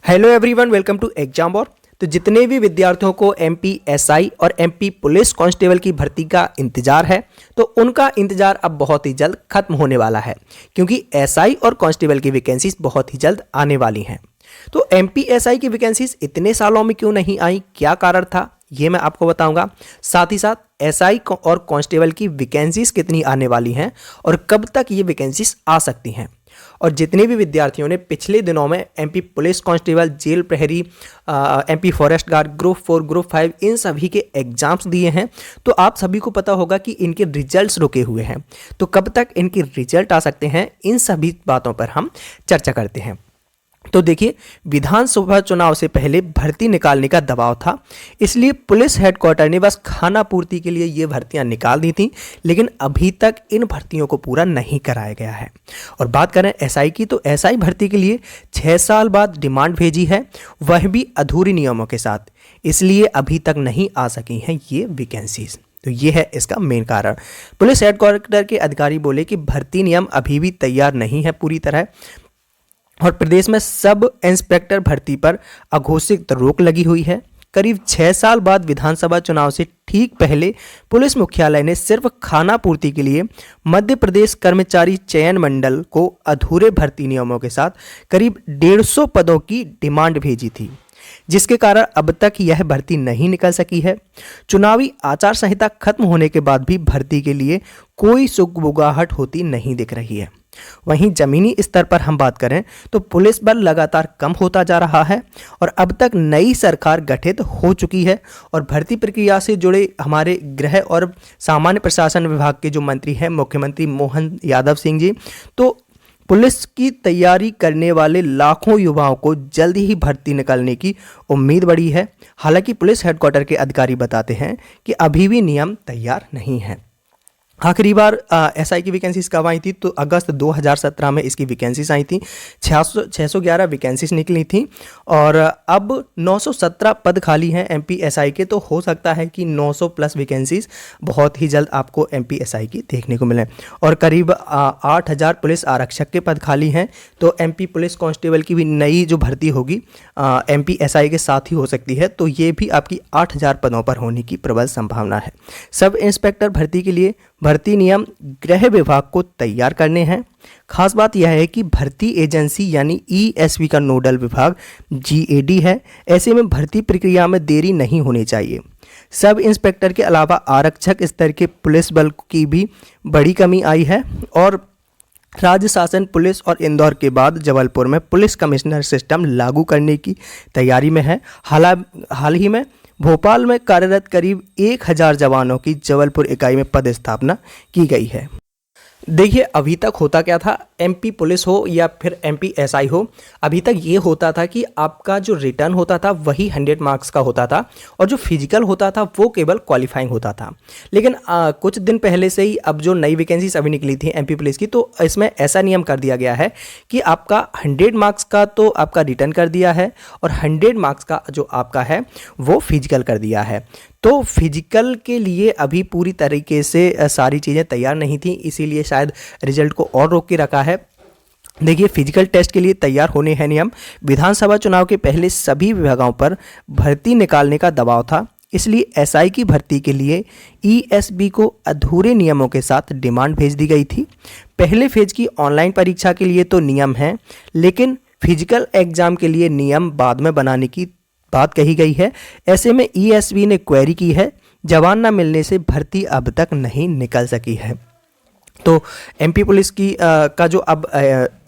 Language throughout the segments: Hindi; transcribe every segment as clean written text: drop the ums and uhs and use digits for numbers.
Hello everyone, welcome to exam war. तो जितने भी विद्यार्थियों को एमपी एसआई और एमपी पुलिस कांस्टेबल की भर्ती का इंतजार है, तो उनका इंतजार अब बहुत ही जल्द खत्म होने वाला है, क्योंकि एसआई और कांस्टेबल की वैकेंसीज बहुत ही जल्द आने वाली हैं। तो एमपी एसआई की वैकेंसीज इतने सालों में क्यों नहीं आई, क्या कारण था, ये मैं आपको बताऊंगा। साथ ही साथ एसआई और कांस्टेबल की वैकेंसीज कितनी आने वाली हैं और कब तक ये वैकेंसीज आ सकती हैं। और जितने भी विद्यार्थियों ने पिछले दिनों में एमपी पुलिस कांस्टेबल, जेल प्रहरी, MP forest guard, group 4, group 5 इन सभी के एग्जाम्स दिए हैं, तो आप सभी को पता होगा कि इनके रिजल्ट्स रुके हुए हैं। तो कब तक इनके रिजल्ट आ सकते हैं, इन सभी बातों पर हम चर्चा करते हैं। तो देखिए, विधानसभा चुनाव से पहले भर्ती निकालने का दबाव था, इसलिए पुलिस हेडक्वार्टर ने बस खाना पूर्ति के लिए ये भर्तियां निकाल दी थी, लेकिन अभी तक इन भर्तियों को पूरा नहीं कराया गया है। और बात करें एसआई की, तो एसआई भर्ती के लिए 6 साल बाद डिमांड भेजी है, वह भी अधूरी नियमों के साथ, इसलिए अभी तक नहीं आ सकी हैं ये वैकेंसीज। तो ये है इसका मेन कारण। पुलिस हेडक्वार्टर के अधिकारी बोले कि भर्ती नियम अभी भी तैयार नहीं है पूरी तरह, और प्रदेश में सब इंस्पेक्टर भर्ती पर अघोषित रोक लगी हुई है। करीब 6 साल बाद विधानसभा चुनाव से ठीक पहले पुलिस मुख्यालय ने सिर्फ खाना पूर्ति के लिए मध्य प्रदेश कर्मचारी चयन मंडल को अधूरे भर्ती नियमों के साथ करीब 150 पदों की डिमांड भेजी थी, जिसके कारण अब तक यह भर्ती नहीं निकल सकी है। चुनावी आचार संहिता खत्म होने के बाद भी भर्ती के लिए कोई सुगबुगाहट होती नहीं दिख रही है। वहीं जमीनी स्तर पर हम बात करें तो पुलिस बल लगातार कम होता जा रहा है, और अब तक नई सरकार गठित हो चुकी है। और भर्ती प्रक्रिया से जुड़े हमारे गृह और सामान्य प्रशासन विभाग के जो मंत्री हैं, मुख्यमंत्री मोहन यादव सिंह जी, तो पुलिस की तैयारी करने वाले लाखों युवाओं को जल्द ही भर्ती निकालने की उम्मीद बढ़ी है। हालांकि पुलिस हेडक्वार्टर के अधिकारी बताते हैं कि अभी भी नियम तैयार नहीं है। आखिरी बार एसआई की वैकेंसीज कब आई थी, तो अगस्त 2017 में इसकी वैकेंसीज आई थी। 611 वैकेंसीज निकली थी, और अब 917 पद खाली हैं एमपी एसआई के। तो हो सकता है कि 900 प्लस वैकेंसीज बहुत ही जल्द आपको एमपी एसआई की देखने को मिले। और करीब 8000 पुलिस आरक्षक के पद खाली हैं। तो एमपी पुलिस कांस्टेबल की भी नई जो भर्ती होगी एमपी एसआई के साथ ही हो सकती है, तो ये भी आपकी 8000 पदों पर होने की प्रबल संभावना है। सब इंस्पेक्टर भर्ती के लिए भर्ती नियम गृह विभाग को तैयार करने हैं। खास बात यह है कि भर्ती एजेंसी यानी ईएसवी का नोडल विभाग जीएडी है। ऐसे में भर्ती प्रक्रिया में देरी नहीं होनी चाहिए। सब इंस्पेक्टर के अलावा आरक्षक स्तर के पुलिस बल की भी बड़ी कमी आई है, और राज्य शासन पुलिस और इंदौर के बाद जबलपुर में पुलिस कमिश्नर सिस्टम लागू करने की तैयारी में है। हाल ही में भोपाल में कार्यरत करीब 1000 जवानों की जबलपुर इकाई में पदस्थापना की गई है। देखिए, अभी तक होता क्या था, एमपी पुलिस हो या फिर एमपी एसआई हो, अभी तक ये होता था कि आपका जो रिटर्न होता था वही 100 मार्क्स का होता था, और जो फिजिकल होता था वो केवल क्वालिफाइंग होता था। लेकिन कुछ दिन पहले से ही अब जो नई वैकेंसीज अभी निकली थी एमपी पुलिस की, तो इसमें ऐसा नियम कर दिया गया है कि आपका 100 मार्क्स का तो आपका रिटर्न कर दिया है, और 100 मार्क्स का जो आपका है वो फिजिकल कर दिया है। तो फिजिकल के लिए अभी पूरी तरीके से सारी चीज़ें तैयार नहीं थी, इसीलिए शायद रिजल्ट को और रोक के रखा है। देखिए, फिजिकल टेस्ट के लिए तैयार होने हैं नियम। विधानसभा चुनाव के पहले सभी विभागों पर भर्ती निकालने का दबाव था, इसलिए एसआई की भर्ती के लिए ईएसबी को अधूरे नियमों के साथ डिमांड भेज दी गई थी। पहले फेज की ऑनलाइन परीक्षा के लिए तो नियम हैं, लेकिन फिजिकल एग्जाम के लिए नियम बाद में बनाने की बात कही गई है। ऐसे में ईएसबी ने क्वेरी की है, जवान न मिलने से भर्ती अब तक नहीं निकल सकी है। तो एमपी पुलिस की का जो अब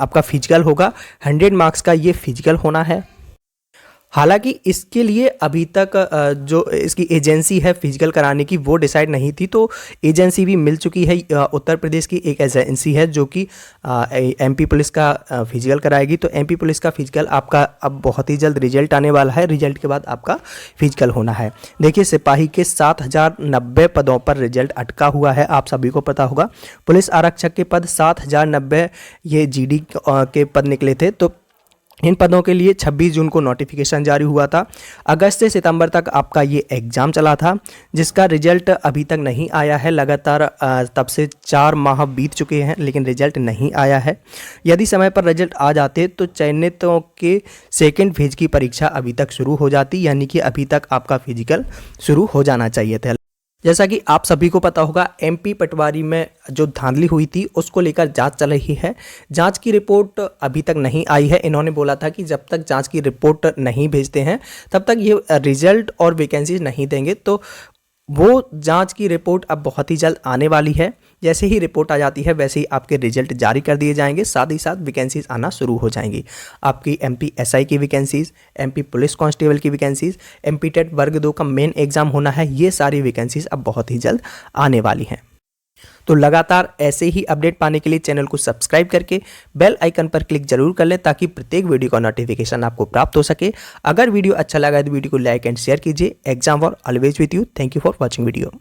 आपका फिजिकल होगा, 100 मार्क्स का ये फिजिकल होना है। हालांकि इसके लिए अभी तक जो इसकी एजेंसी है फिजिकल कराने की वो डिसाइड नहीं थी, तो एजेंसी भी मिल चुकी है। उत्तर प्रदेश की एक एजेंसी है जो कि एमपी पुलिस का फिजिकल कराएगी। तो एमपी पुलिस का फिजिकल आपका अब बहुत ही जल्द रिजल्ट आने वाला है। रिजल्ट के बाद आपका फिजिकल होना है। देखिए, सिपाही के 7090 पदों पर रिजल्ट अटका हुआ है, आप सभी को पता होगा। पुलिस आरक्षक के पद 7090 ये जीडी के पद निकले थे। तो इन पदों के लिए 26 जून को नोटिफिकेशन जारी हुआ था। अगस्त से सितंबर तक आपका ये एग्ज़ाम चला था, जिसका रिजल्ट अभी तक नहीं आया है। लगातार तब से 4 माह बीत चुके हैं, लेकिन रिजल्ट नहीं आया है। यदि समय पर रिजल्ट आ जाते तो चयनितों के सेकेंड फेज की परीक्षा अभी तक शुरू हो जाती, यानी कि अभी तक आपका फिजिकल शुरू हो जाना चाहिए था। जैसा कि आप सभी को पता होगा, एमपी पटवारी में जो धांधली हुई थी उसको लेकर जांच चल रही है। जांच की रिपोर्ट अभी तक नहीं आई है। इन्होंने बोला था कि जब तक जांच की रिपोर्ट नहीं भेजते हैं तब तक ये रिजल्ट और वैकेंसीज नहीं देंगे। तो वो जांच की रिपोर्ट अब बहुत ही जल्द आने वाली है। जैसे ही रिपोर्ट आ जाती है वैसे ही आपके रिजल्ट जारी कर दिए जाएंगे, साथ ही साथ वैकेंसीज आना शुरू हो जाएंगी। आपकी एमपी एसआई की वैकेंसीज, एमपी पुलिस कांस्टेबल की वैकेंसीज, एमपी टेट वर्ग 2 का मेन एग्जाम होना है, ये सारी वैकेंसीज अब बहुत ही जल्द आने वाली हैं। तो लगातार ऐसे ही अपडेट पाने के लिए चैनल को सब्सक्राइब करके बेल आइकन पर क्लिक जरूर कर लें, ताकि प्रत्येक वीडियो का नोटिफिकेशन आपको प्राप्त हो सके। अगर वीडियो अच्छा लगा तो वीडियो को लाइक एंड शेयर कीजिए। Exam war always with you. Thank you for watching video.